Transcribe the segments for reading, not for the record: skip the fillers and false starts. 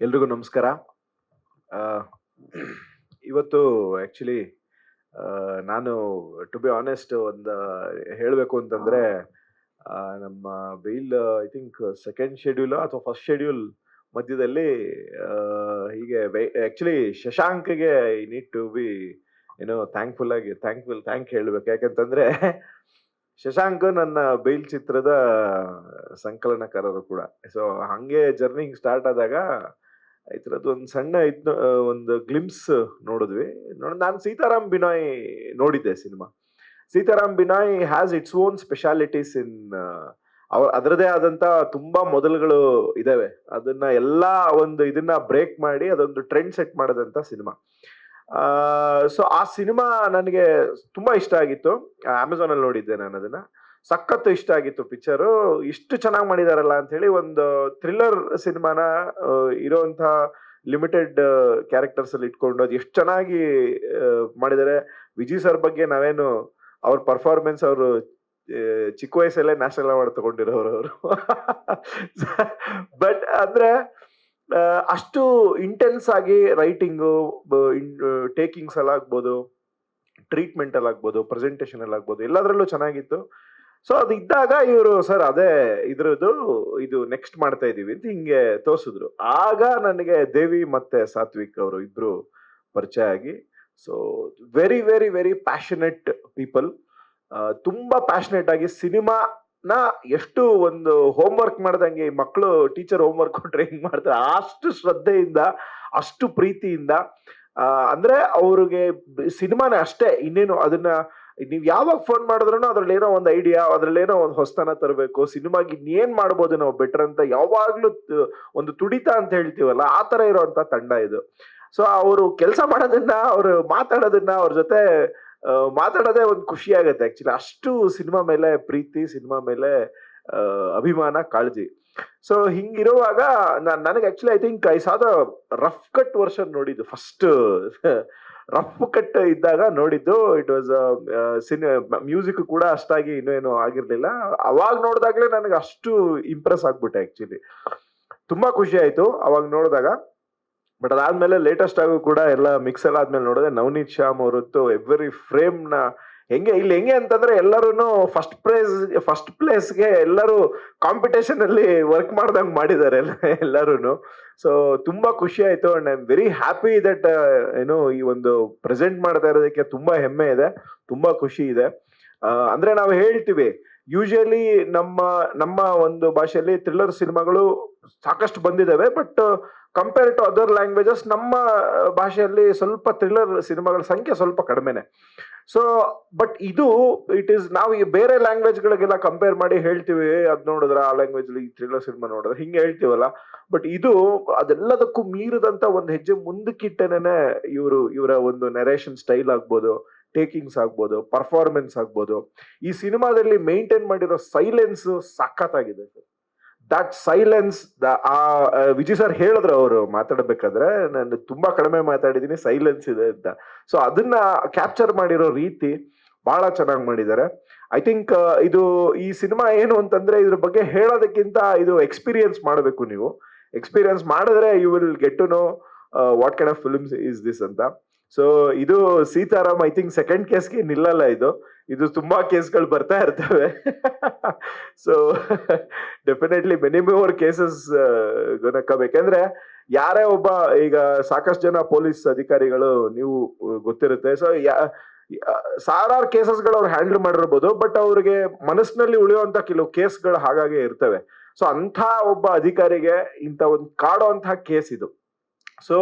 ಎಲ್ರಿಗೂ ನಮಸ್ಕಾರ. ಆ, ಇವತ್ತು ಆಕ್ಚುಲಿ ನಾನು ಟು ಬಿ ಆನೆಸ್ಟ್ ಒಂದು ಹೇಳಬೇಕು ಅಂತಂದ್ರೆ ನಮ್ಮ ಬೇಲ್ ಐ ಥಿಂಕ್ ಸೆಕೆಂಡ್ ಶೆಡ್ಯೂಲ್ ಅಥವಾ ಫಸ್ಟ್ ಶೆಡ್ಯೂಲ್ ಮಧ್ಯದಲ್ಲಿ ಆ, ಹೀಗೆ ಆಕ್ಚುಲಿ ಶಶಾಂಕ್ಗೆ ಐ ನೀಡ್ ಟು ಬಿ ಏನೋ ಥ್ಯಾಂಕ್ ಹೇಳ್ಬೇಕು. ಯಾಕಂತಂದ್ರೆ ಶಶಾಂಕ್ ನನ್ನ ಬೈಲ್ ಚಿತ್ರದ ಸಂಕಲನಕಾರರು ಕೂಡ. ಸೊ ಹಂಗೆ ಜರ್ನಿ ಸ್ಟಾರ್ಟ್ ಆದಾಗ ಇದ್ರದ್ದು ಒಂದು ಸಣ್ಣ ಒಂದು ಗ್ಲಿಮ್ಸ್ ನೋಡಿದ್ವಿ. ನಾನು ಸೀತಾರಾಮ್ ಬಿನಾಯ್ ನೋಡಿದ್ದೆ ಸಿನಿಮಾ. Seetharam Benoy has its own specialities in ಅದರದೇ ಆದಂತ ತುಂಬಾ ಮೊದಲುಗಳು ಇದಾವೆ. ಅದನ್ನ ಎಲ್ಲಾ ಒಂದು ಇದನ್ನ ಬ್ರೇಕ್ ಮಾಡಿ ಅದೊಂದು ಟ್ರೆಂಡ್ ಸೆಟ್ ಮಾಡದಂತ ಸಿನಿಮಾ. ಸೊ ಆ ಸಿನಿಮಾ ನನಗೆ ತುಂಬಾ ಇಷ್ಟ ಆಗಿತ್ತು. ಅಮೆಝಾನ್ ಅಲ್ಲಿ ನೋಡಿದ್ದೆ ನಾನು ಅದನ್ನ. ಸಖತ್ ಇಷ್ಟ ಆಗಿತ್ತು ಪಿಕ್ಚರು. ಇಷ್ಟು ಚೆನ್ನಾಗಿ ಮಾಡಿದಾರಲ್ಲ ಅಂತ ಹೇಳಿ ಒಂದು ಥ್ರಿಲ್ಲರ್ ಸಿನಿಮಾನ ಇರೋಂಥ ಲಿಮಿಟೆಡ್ ಕ್ಯಾರೆಕ್ಟರ್ಸ್ ಅಲ್ಲಿ ಇಟ್ಕೊಂಡು ಅದು ಎಷ್ಟು ಚೆನ್ನಾಗಿ ಮಾಡಿದ್ದಾರೆ. ವಿಜಯ್ ಸರ್ ಬಗ್ಗೆ ನಾವೇನು ಅವ್ರ ಪರ್ಫಾರ್ಮೆನ್ಸ್ ಅವರು ಚಿಕ್ಕ ವಯಸ್ಸಲ್ಲೇ ನ್ಯಾಷನಲ್ ಅವಾರ್ಡ್ ತಗೊಂಡಿರೋರು ಅವರು. ಬಟ್ ಅಂದ್ರೆ ಅಷ್ಟು ಇಂಟೆನ್ಸ್ ಆಗಿ ರೈಟಿಂಗು, ಟೇಕಿಂಗ್ಸ್ ಅಲ್ಲಿ ಆಗ್ಬೋದು, ಟ್ರೀಟ್ಮೆಂಟ್ ಅಲ್ಲಿ ಆಗ್ಬೋದು, ಪ್ರೆಸೆಂಟೇಷನ್ ಅಲ್ಲಿ ಆಗ್ಬೋದು, ಎಲ್ಲದರಲ್ಲೂ ಚೆನ್ನಾಗಿತ್ತು. ಸೊ ಅದು ಇದ್ದಾಗ ಇವರು ಸರ್ ಅದೇ ಇದು ನೆಕ್ಸ್ಟ್ ಮಾಡ್ತಾ ಇದೀವಿ ಅಂತ ಹಿಂಗೆ ತೋರಿಸಿದ್ರು. ಆಗ ನನಗೆ ದೇವಿ ಮತ್ತೆ ಸಾತ್ವಿಕ್ ಅವರು ಇಬ್ರು ಪರಿಚಯ ಆಗಿ, so very very very passionate people. ತುಂಬಾ ಪ್ಯಾಷನೆಟ್ ಆಗಿ ಸಿನಿಮಾನ ಎಷ್ಟು ಒಂದು ಹೋಮ್ ವರ್ಕ್ ಮಾಡ್ದಂಗೆ ಮಕ್ಕಳು ಟೀಚರ್ ಹೋಮ್ ವರ್ಕ್ ಕೊಟ್ರೆ ಹಿಂಗ್ ಮಾಡ್ತಾರೆ ಅಷ್ಟು ಶ್ರದ್ಧೆಯಿಂದ, ಅಷ್ಟು ಪ್ರೀತಿಯಿಂದ. ಅಂದ್ರೆ ಅವ್ರಿಗೆ ಸಿನಿಮಾನೇ ಅಷ್ಟೇ, ಇನ್ನೇನು ಅದನ್ನ ನೀವ್ ಯಾವಾಗ ಫೋನ್ ಮಾಡಿದ್ರು ಅದ್ರಲ್ಲಿ ಏನೋ ಒಂದು ಐಡಿಯಾ, ಅದ್ರಲ್ಲಿ ಏನೋ ಒಂದು ಹೊಸತನ ತರಬೇಕು, ಸಿನಿಮಾಗೆ ಇನ್ನೇನ್ ಮಾಡ್ಬೋದು ನಾವು ಬೆಟರ್ ಅಂತ ಯಾವಾಗ್ಲೂ ಒಂದು ತುಡಿತ ಅಂತ ಹೇಳ್ತೀವಲ್ಲ, ಆ ತರ ಇರೋಂತ ತಂಡ ಇದು. ಸೊ ಅವರು ಕೆಲಸ ಮಾಡೋದನ್ನ, ಅವ್ರು ಮಾತಾಡೋದನ್ನ, ಅವ್ರ ಜೊತೆ ಮಾತಾಡೋದೇ ಒಂದು ಖುಷಿ ಆಗತ್ತೆ ಆಕ್ಚುಲಿ. ಅಷ್ಟು ಸಿನಿಮಾ ಮೇಲೆ ಪ್ರೀತಿ, ಸಿನಿಮಾ ಮೇಲೆ ಅಭಿಮಾನ, ಕಾಳಜಿ. ಸೊ ಹಿಂಗಿರುವಾಗ ನನಗೆ actually I think I saw the rough cut version ನೋಡಿದ್ದು ಫಸ್ಟ್. ರಫ್ ಕಟ್ ಇದ್ದಾಗ ನೋಡಿದ್ದು. ಇಟ್ ವಾಸ್ ಮ್ಯೂಸಿಕ್ ಕೂಡ ಅಷ್ಟಾಗಿ ಇನ್ನೇನು ಆಗಿರ್ಲಿಲ್ಲ. ಅವಾಗ ನೋಡಿದಾಗ್ಲೇ ನನಗೆ ಅಷ್ಟು ಇಂಪ್ರೆಸ್ ಆಗ್ಬಿಟ್ಟೆ ಆಕ್ಚುಲಿ. ತುಂಬಾ ಖುಷಿ ಆಯ್ತು ಅವಾಗ ನೋಡಿದಾಗ. ಬಟ್ ಅದಾದ್ಮೇಲೆ ಲೇಟೆಸ್ಟ್ ಆಗು ಕೂಡ ಎಲ್ಲ ಮಿಕ್ಸ್ ಎಲ್ಲ ಆದ್ಮೇಲೆ ನೋಡಿದ್ರೆ ನವನೀತ್ ಶ್ಯಾಮ್ ಅವರದ್ದು ಎವ್ರಿ ಫ್ರೇಮ್ ನ ಹೆಂಗೆ ಅಂತಂದ್ರೆ ಎಲ್ಲರೂ ಫಸ್ಟ್ ಪ್ಲೇಸ್ಗೆ ಎಲ್ಲರೂ ಕಾಂಪಿಟೇಷನ್ ಅಲ್ಲಿ ವರ್ಕ್ ಮಾಡ್ದಂಗ್ ಮಾಡಿದ್ದಾರೆ ಎಲ್ಲರೂ. ಸೊ ತುಂಬಾ ಖುಷಿ ಆಯ್ತು. And I am very happy that ಏನು ಈ ಒಂದು ಪ್ರೆಸೆಂಟ್ ಮಾಡ್ತಾ ಇರೋದಕ್ಕೆ ತುಂಬಾ ಹೆಮ್ಮೆ ಇದೆ, ತುಂಬಾ ಖುಷಿ ಇದೆ. ಅಂದ್ರೆ ನಾವು ಹೇಳ್ತೀವಿ ಯೂಶಲಿ ನಮ್ಮ ಒಂದು ಭಾಷೆಯಲ್ಲಿ ಥ್ರಿಲ್ಲರ್ ಸಿನಿಮಾಗಳು ಸಾಕಷ್ಟು ಬಂದಿದ್ದಾವೆ. But compare to other languages ನಮ್ಮ ಭಾಷೆಯಲ್ಲಿ ಸ್ವಲ್ಪ ಥ್ರಿಲ್ಲರ್ ಸಿನಿಮಾಗಳ ಸಂಖ್ಯೆ ಸ್ವಲ್ಪ ಕಡಿಮೆನೆ. ಸೊ ಬಟ್ ಇದು ಇಟ್ ಈಸ್, ನಾವು ಈ ಬೇರೆ ಲ್ಯಾಂಗ್ವೇಜ್ ಗಳಿಗೆಲ್ಲ ಕಂಪೇರ್ ಮಾಡಿ ಹೇಳ್ತೀವಿ, ಅದ್ ನೋಡಿದ್ರ ಆ ಲ್ಯಾಂಗ್ವೇಜ್ ಈ ಥ್ರಿಲ್ಲರ್ ಸಿನಿಮಾ ನೋಡಿದ್ರೆ ಹಿಂಗೆ ಹೇಳ್ತೀವಲ್ಲ. ಬಟ್ ಇದು ಅದೆಲ್ಲದಕ್ಕೂ ಮೀರಿದಂತ ಒಂದು ಹೆಜ್ಜೆ ಮುಂದಕ್ಕಿಟ್ಟೇನೆ ಇವರ ಒಂದು ನರೇಷನ್ ಸ್ಟೈಲ್ ಆಗ್ಬೋದು, ಟೇಕಿಂಗ್ಸ್ ಆಗ್ಬೋದು, ಪರ್ಫಾರ್ಮೆನ್ಸ್ ಆಗ್ಬೋದು, ಈ ಸಿನಿಮಾದಲ್ಲಿ ಮೇಂಟೈನ್ ಮಾಡಿರೋ ಸೈಲೆನ್ಸ್ ಸಖತ್ತಾಗಿದೆ sir. That silence, Vijay sir ಹೇಳಿದ್ರು ಅವರು ಮಾತಾಡ್ಬೇಕಾದ್ರೆ, ನಾನು ತುಂಬಾ ಕಡಿಮೆ ಮಾತಾಡಿದೀನಿ, ಸೈಲೆನ್ಸ್ ಇದೆ ಅಂತ. ಸೊ ಅದನ್ನ ಕ್ಯಾಪ್ಚರ್ ಮಾಡಿರೋ ರೀತಿ ಬಹಳ ಚೆನ್ನಾಗಿ ಮಾಡಿದ್ದಾರೆ. ಐ ಥಿಂಕ್ ಈ ಸಿನಿಮಾ ಏನು ಅಂತಂದ್ರೆ ಇದ್ರ ಬಗ್ಗೆ ಹೇಳೋದಕ್ಕಿಂತ ಇದು ಎಕ್ಸ್ಪೀರಿಯನ್ಸ್ ಮಾಡಬೇಕು. ನೀವು ಎಕ್ಸ್ಪೀರಿಯನ್ಸ್ ಮಾಡಿದ್ರೆ you will get to know what kind of films is this ಅಂತ. ಸೊ ಇದು ಸೀತಾರಾಮ್ ಐ ಥಿಂಕ್ ಸೆಕೆಂಡ್ ಕೇಸ್ಗೆ ನಿಲ್ಲಲ್ಲ. ಇದು ತುಂಬಾ ಕೇಸ್ಗಳು ಬರ್ತಾ ಇರ್ತವೆ. So definitely many more cases ಯಾಕಂದ್ರೆ ಯಾರೇ ಒಬ್ಬ, ಈಗ ಸಾಕಷ್ಟು ಜನ ಪೊಲೀಸ್ ಅಧಿಕಾರಿಗಳು ನೀವು ಗೊತ್ತಿರುತ್ತೆ. ಸೊ ಸಾವಿರಾರು ಕೇಸಸ್ಗಳು ಅವ್ರು ಹ್ಯಾಂಡಲ್ ಮಾಡಿರ್ಬೋದು, ಬಟ್ ಅವ್ರಿಗೆ ಮನಸ್ಸಿನಲ್ಲಿ ಉಳಿಯುವಂತ ಕೆಲವು ಕೇಸ್ಗಳು ಹಾಗಾಗಿ ಇರ್ತವೆ. ಸೊ ಅಂಥ ಒಬ್ಬ ಅಧಿಕಾರಿಗೆ ಇಂಥ ಒಂದು ಕಾಡೋ ಅಂತಹ ಕೇಸ್ ಇದು. ಸೊ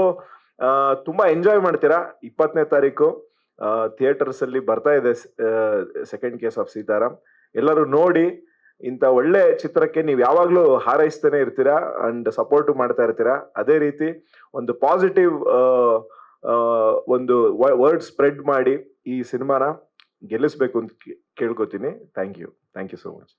ತುಂಬಾ ಎಂಜಾಯ್ ಮಾಡ್ತೀರಾ. 20ನೇ ತಾರೀಕು ಥಿಯೇಟರ್ಸ್ ಅಲ್ಲಿ ಬರ್ತಾ ಇದೆ ಸೆಕೆಂಡ್ ಕೇಸ್ ಆಫ್ ಸೀತಾರಾಮ್. ಎಲ್ಲರೂ ನೋಡಿ. ಇಂಥ ಒಳ್ಳೆ ಚಿತ್ರಕ್ಕೆ ನೀವು ಯಾವಾಗ್ಲೂ ಹಾರೈಸ್ತಾನೆ ಇರ್ತೀರಾ ಅಂಡ್ ಸಪೋರ್ಟ್ ಮಾಡ್ತಾ ಇರ್ತೀರಾ. ಅದೇ ರೀತಿ ಒಂದು ಪಾಸಿಟಿವ್ ಒಂದು ವರ್ಡ್ ಸ್ಪ್ರೆಡ್ ಮಾಡಿ ಈ ಸಿನಿಮಾನ ಗೆಲ್ಲಿಸ್ಬೇಕು ಅಂತ ಕೇಳ್ಕೊತೀನಿ. Thank you so much.